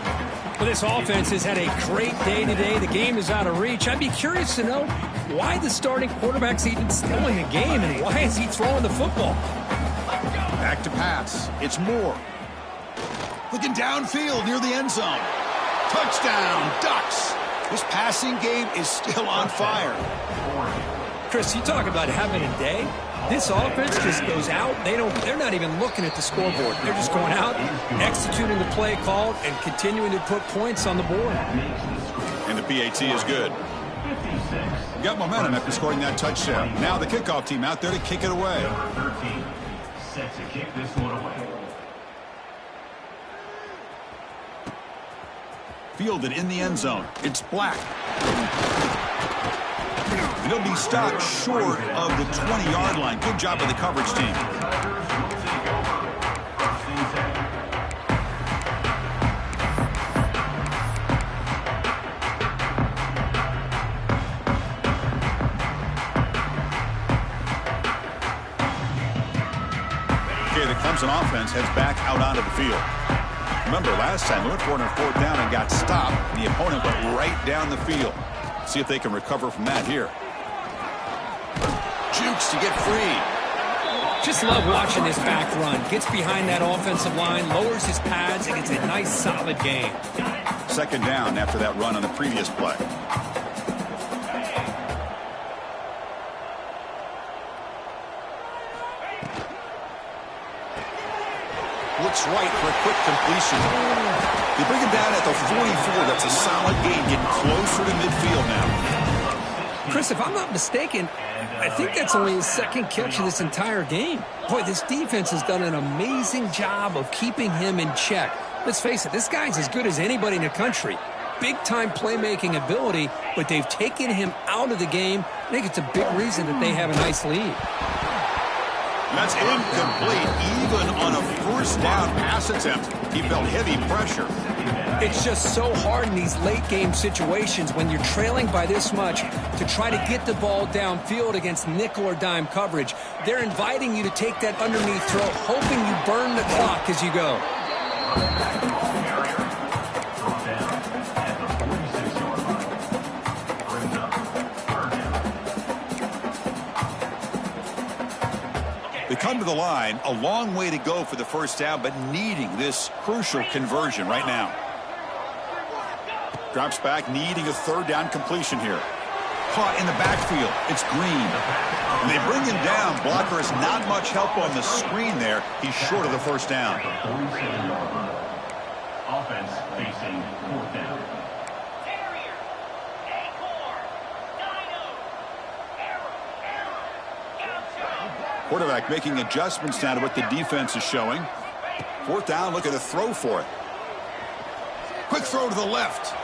[SPEAKER 2] Well, this offense has had a great day today. The game is out of reach. I'd be curious to know why the starting quarterback's even still in the game, and why is he throwing the football?
[SPEAKER 1] Back to pass. It's Moore. Looking downfield near the end zone. Touchdown, Ducks. This passing game is still on fire.
[SPEAKER 2] Chris, you talk about having a day. This offense just goes out. They're not even looking at the scoreboard. They're just going out, executing the play called, and continuing to put points on the board.
[SPEAKER 1] And the PAT is good. Got momentum after scoring that touchdown. Now the kickoff team out there to kick it away.
[SPEAKER 3] Number 13 set to kick this one away.
[SPEAKER 1] Fielded in the end zone. It's Black. He'll be stopped short of the 20-yard line. Good job by the coverage team. Okay, the Clemson offense heads back out onto the field. Remember, last time they went for it on fourth down and got stopped. The opponent went right down the field. See if they can recover from that here. Jukes to get free.
[SPEAKER 2] Just love watching this back run. Gets behind that offensive line, lowers his pads, and gets a nice solid gain.
[SPEAKER 1] Second down after that run on the previous play. Looks right for a quick completion. They bring him down at the 44. That's a solid gain, getting closer to midfield now.
[SPEAKER 2] Chris, if I'm not mistaken, I think that's only his second catch of this entire game. Boy, this defense has done an amazing job of keeping him in check. Let's face it, this guy's as good as anybody in the country. Big-time playmaking ability, but they've taken him out of the game. I think it's a big reason that they have a nice lead.
[SPEAKER 1] That's incomplete. Even on a first down pass attempt, he felt heavy pressure.
[SPEAKER 2] It's just so hard in these late-game situations when you're trailing by this much to try to get the ball downfield against nickel or dime coverage. They're inviting you to take that underneath throw, hoping you burn the clock as you go.
[SPEAKER 1] They come to the line, a long way to go for the first down, but needing this crucial conversion right now. Drops back, needing a third down completion here. Caught in the backfield. It's Green. And they bring him down. Blocker has not much help on the screen there. He's short of the first down.
[SPEAKER 3] Offense facing fourth down.
[SPEAKER 1] Quarterback making adjustments now to what the defense is showing. Fourth down, look at the throw for it. Quick throw to the left.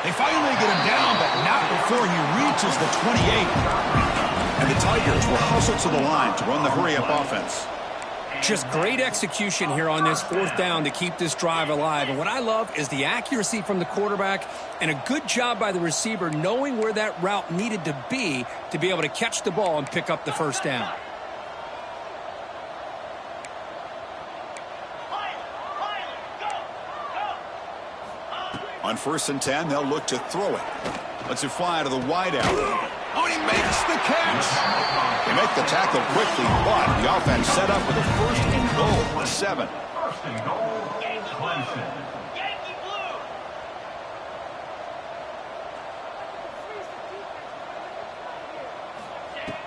[SPEAKER 1] They finally get him down, but not before he reaches the 28. And the Tigers will hustle to the line to run the hurry-up offense.
[SPEAKER 2] Just great execution here on this fourth down to keep this drive alive. And what I love is the accuracy from the quarterback and a good job by the receiver knowing where that route needed to be able to catch the ball and pick up the first down.
[SPEAKER 1] On 1st and 10, they'll look to throw it. Lets it fly to the wideout. Oh, and he makes the catch. They make the tackle quickly, but the offense set up with a 1st and goal at 7.
[SPEAKER 3] First and goal, Clemson.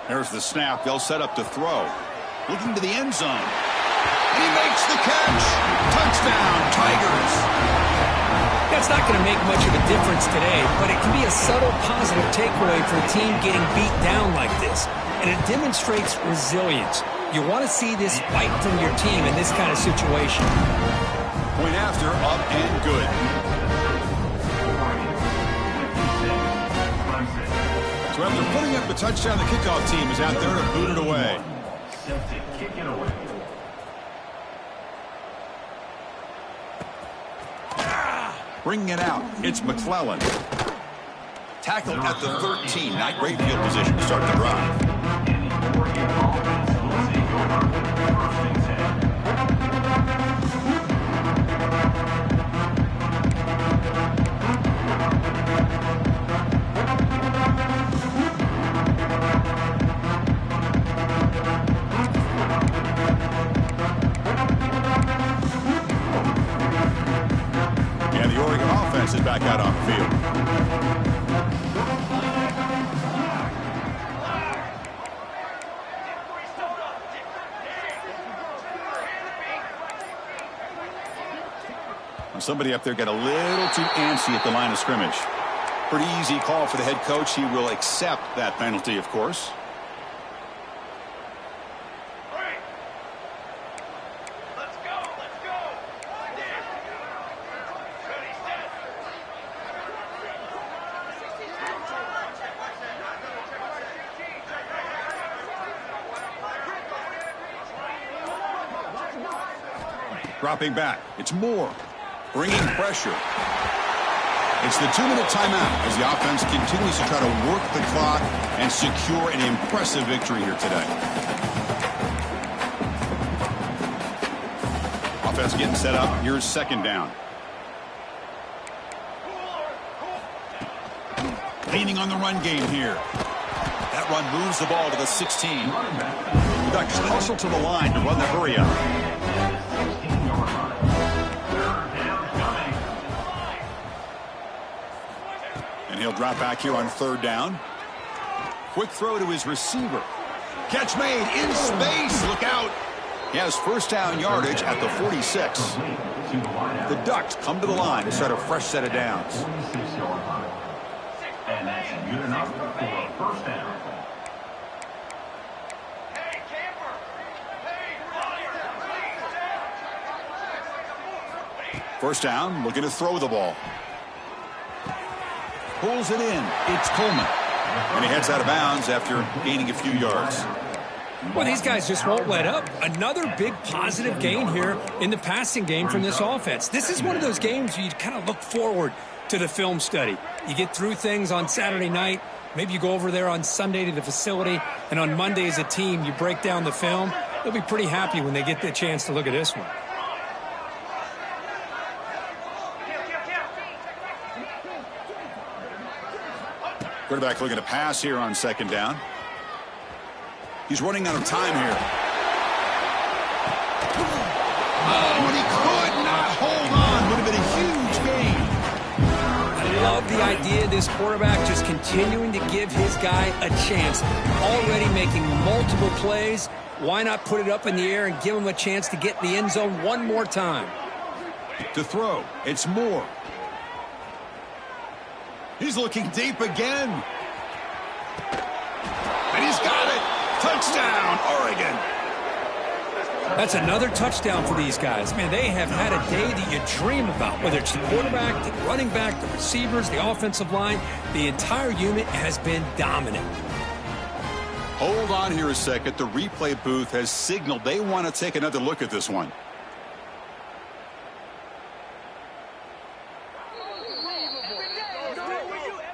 [SPEAKER 1] There's the snap. They'll set up to throw. Looking to the end zone. And he makes the catch. Touchdown, Tigers.
[SPEAKER 2] That's not going to make much of a difference today, but it can be a subtle positive takeaway for a team getting beat down like this. And it demonstrates resilience. You want to see this fight from your team in this kind of situation.
[SPEAKER 1] Point after, up and good. So after putting up the touchdown, the kickoff team is out there to boot it away.
[SPEAKER 3] Set to kick it away.
[SPEAKER 1] Bringing it out, it's McClellan. Tackled at the 13. Not great field position to start the drive.
[SPEAKER 3] And the Oregon offense will take over 1st and 10.
[SPEAKER 1] And the Oregon offense is back out on the field. Somebody up there got a little too antsy at the line of scrimmage. Pretty easy call for the head coach. He will accept that penalty, of course.
[SPEAKER 4] Let's go. Ready, set.
[SPEAKER 1] Dropping back. It's Moore. Bringing pressure. It's the 2-minute timeout as the offense continues to try to work the clock and secure an impressive victory here today. Offense getting set up. Here's 2nd down. Leaning on the run game here. That run moves the ball to the 16. The Ducks hustle to the line to run the hurry up. He'll drop back here on 3rd down. Quick throw to his receiver. Catch made in space. Look out. He has 1st down yardage at the 46. The Ducks come to the line to start a fresh set of downs.
[SPEAKER 3] And that's good enough for a 1st down.
[SPEAKER 4] Hey, camper. Hey,
[SPEAKER 1] 1st down, looking to throw the ball. Pulls it in. It's Coleman. And he heads out of bounds after gaining a few yards.
[SPEAKER 2] Well, these guys just won't let up. Another big positive gain here in the passing game from this offense. This is one of those games where you kind of look forward to the film study. You get through things on Saturday night. Maybe you go over there on Sunday to the facility. And on Monday as a team, you break down the film. They'll be pretty happy when they get the chance to look at this one.
[SPEAKER 1] Quarterback looking to pass here on 2nd down. He's running out of time here. Oh, and he could not hold on. Would have been a huge gain.
[SPEAKER 2] I love the idea of this quarterback just continuing to give his guy a chance. Already making multiple plays. Why not put it up in the air and give him a chance to get in the end zone one more time?
[SPEAKER 1] To throw, it's Moore. He's looking deep again. And he's got it. Touchdown, Oregon.
[SPEAKER 2] That's another touchdown for these guys. Man, they have had a day that you dream about, whether it's the quarterback, the running back, the receivers, the offensive line. The entire unit has been dominant.
[SPEAKER 1] Hold on here a second. The replay booth has signaled they want to take another look at this one.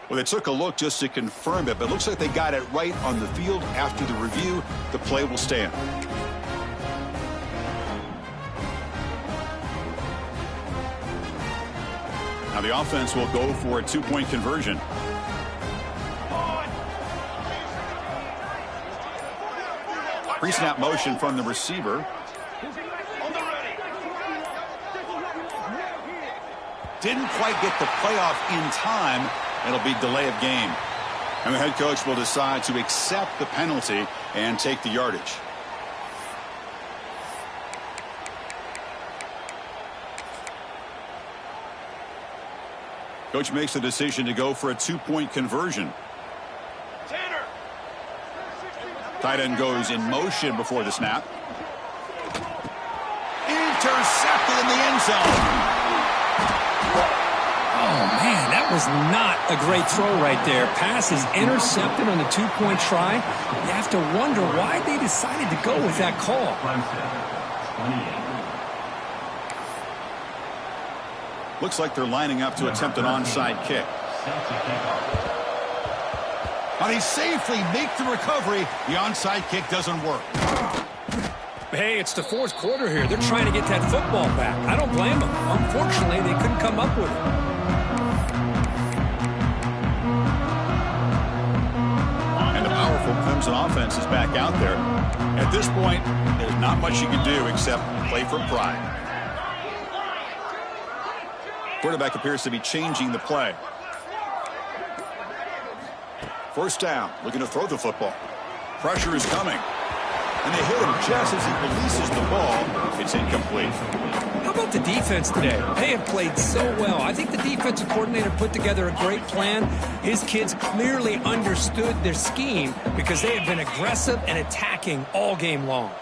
[SPEAKER 1] Well, they took a look just to confirm it, but it looks like they got it right on the field. After the review, the play will stand. Now the offense will go for a 2-point conversion. Pre-snap motion from the receiver. Didn't quite get the playoff in time. It'll be delay of game. And the head coach will decide to accept the penalty and take the yardage. Coach makes the decision to go for a 2-point conversion. Tight end goes in motion before the snap. Intercepted in the end zone.
[SPEAKER 2] Oh, man, that was not a great throw right there. Pass is intercepted on the 2-point try. You have to wonder why they decided to go with that call.
[SPEAKER 3] Clemson, 28.
[SPEAKER 1] Looks like they're lining up to attempt an onside kick. And he safely makes the recovery. The onside kick doesn't work.
[SPEAKER 2] Hey, it's the fourth quarter here. They're trying to get that football back. I don't blame them. Unfortunately, they couldn't come up with it.
[SPEAKER 1] And the powerful Clemson offense is back out there. At this point, there's not much you can do except play for pride. Quarterback appears to be changing the play. First down, looking to throw the football. Pressure is coming. And they hit him just as he releases the ball. It's incomplete.
[SPEAKER 2] How about the defense today? They have played so well. I think the defensive coordinator put together a great plan. His kids clearly understood their scheme because they have been aggressive and attacking all game long.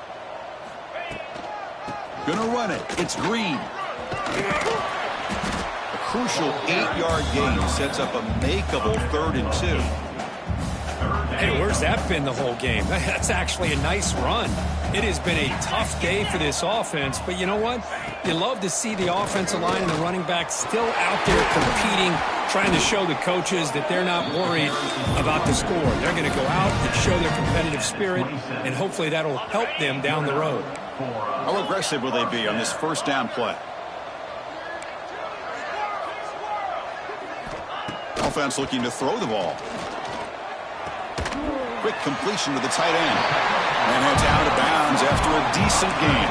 [SPEAKER 1] Gonna run it. It's Green. A crucial 8-yard gain sets up a makeable 3rd and 2.
[SPEAKER 2] Hey, where's that been the whole game? That's actually a nice run. It has been a tough day for this offense, but you know what? You love to see the offensive line and the running back still out there competing, trying to show the coaches that they're not worried about the score. They're going to go out and show their competitive spirit, and hopefully that'll help them down the road.
[SPEAKER 1] How aggressive will they be on this first down play? Offense looking to throw the ball. Quick completion to the tight end. And it's out of bounds after a decent gain.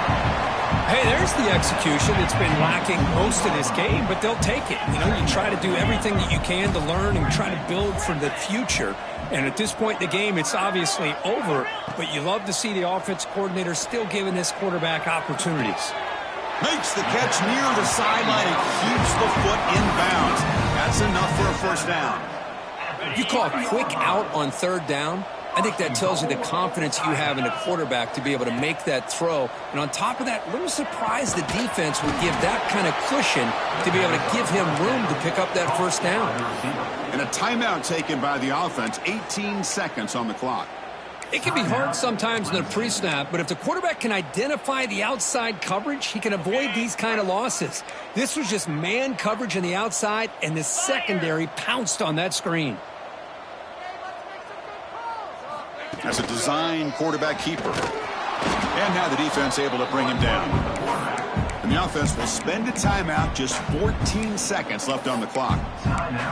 [SPEAKER 2] Hey, there's the execution that's been lacking most of this game, but they'll take it. You know, you try to do everything that you can to learn and try to build for the future. And at this point in the game, it's obviously over, but you love to see the offense coordinator still giving this quarterback opportunities.
[SPEAKER 1] Makes the catch near the sideline and keeps the foot in bounds. That's enough for a first down.
[SPEAKER 2] You call a quick out on 3rd down. I think that tells you the confidence you have in a quarterback to be able to make that throw. And on top of that, a little surprised the defense would give that kind of cushion to be able to give him room to pick up that first down.
[SPEAKER 1] And a timeout taken by the offense, 18 seconds on the clock.
[SPEAKER 2] It can be hard sometimes in the pre-snap, but if the quarterback can identify the outside coverage, he can avoid these kind of losses. This was just man coverage on the outside, and the secondary pounced on that screen.
[SPEAKER 1] As a design quarterback keeper. And now the defense able to bring him down. And the offense will spend a timeout, just 14 seconds left on the clock.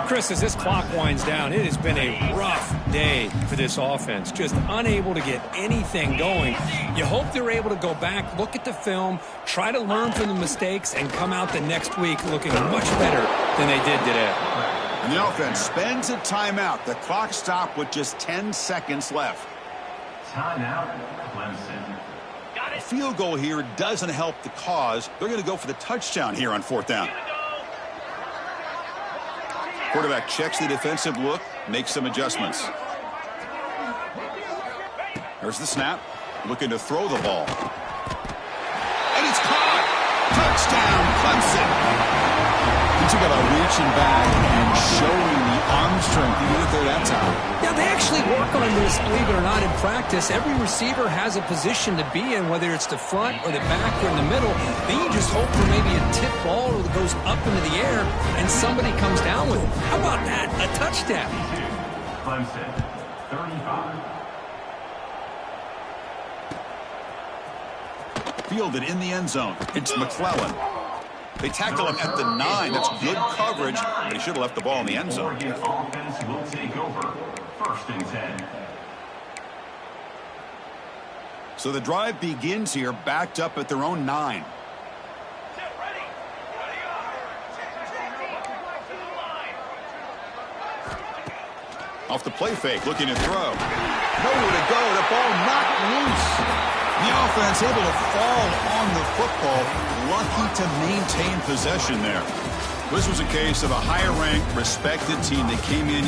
[SPEAKER 2] Chris, as this clock winds down, it has been a rough day for this offense. Just unable to get anything going. You hope they're able to go back, look at the film, try to learn from the mistakes, and come out the next week looking much better than they did today.
[SPEAKER 1] And the offense spends a timeout. The clock stopped with just 10 seconds left.
[SPEAKER 3] Timeout, Clemson.
[SPEAKER 1] A field goal here doesn't help the cause. They're going to go for the touchdown here on 4th down. Quarterback checks the defensive look, makes some adjustments. There's the snap. Looking to throw the ball. And it's caught! Touchdown, Clemson! He took about reaching back and showing the arm strength. He did it there that time.
[SPEAKER 2] Yeah, they actually work on this, believe it or not, in practice. Every receiver has a position to be in, whether it's the front or the back or in the middle. Then you just hope for maybe a tip ball that goes up into the air and somebody comes down with it. How about that? A touchdown.
[SPEAKER 3] Clemson, 35.
[SPEAKER 1] Fielded in the end zone. It's McClellan. They tackle him at the 9. That's good coverage, but he should have left the ball in the end zone.
[SPEAKER 3] Oregon offense will take over. 1st and 10.
[SPEAKER 1] So the drive begins here, backed up at their own 9. Off the play fake, looking to throw. Nowhere to go, the ball knocked loose. The offense able to fall on the football, lucky to maintain possession there. This was a case of a higher-ranked, respected team that came in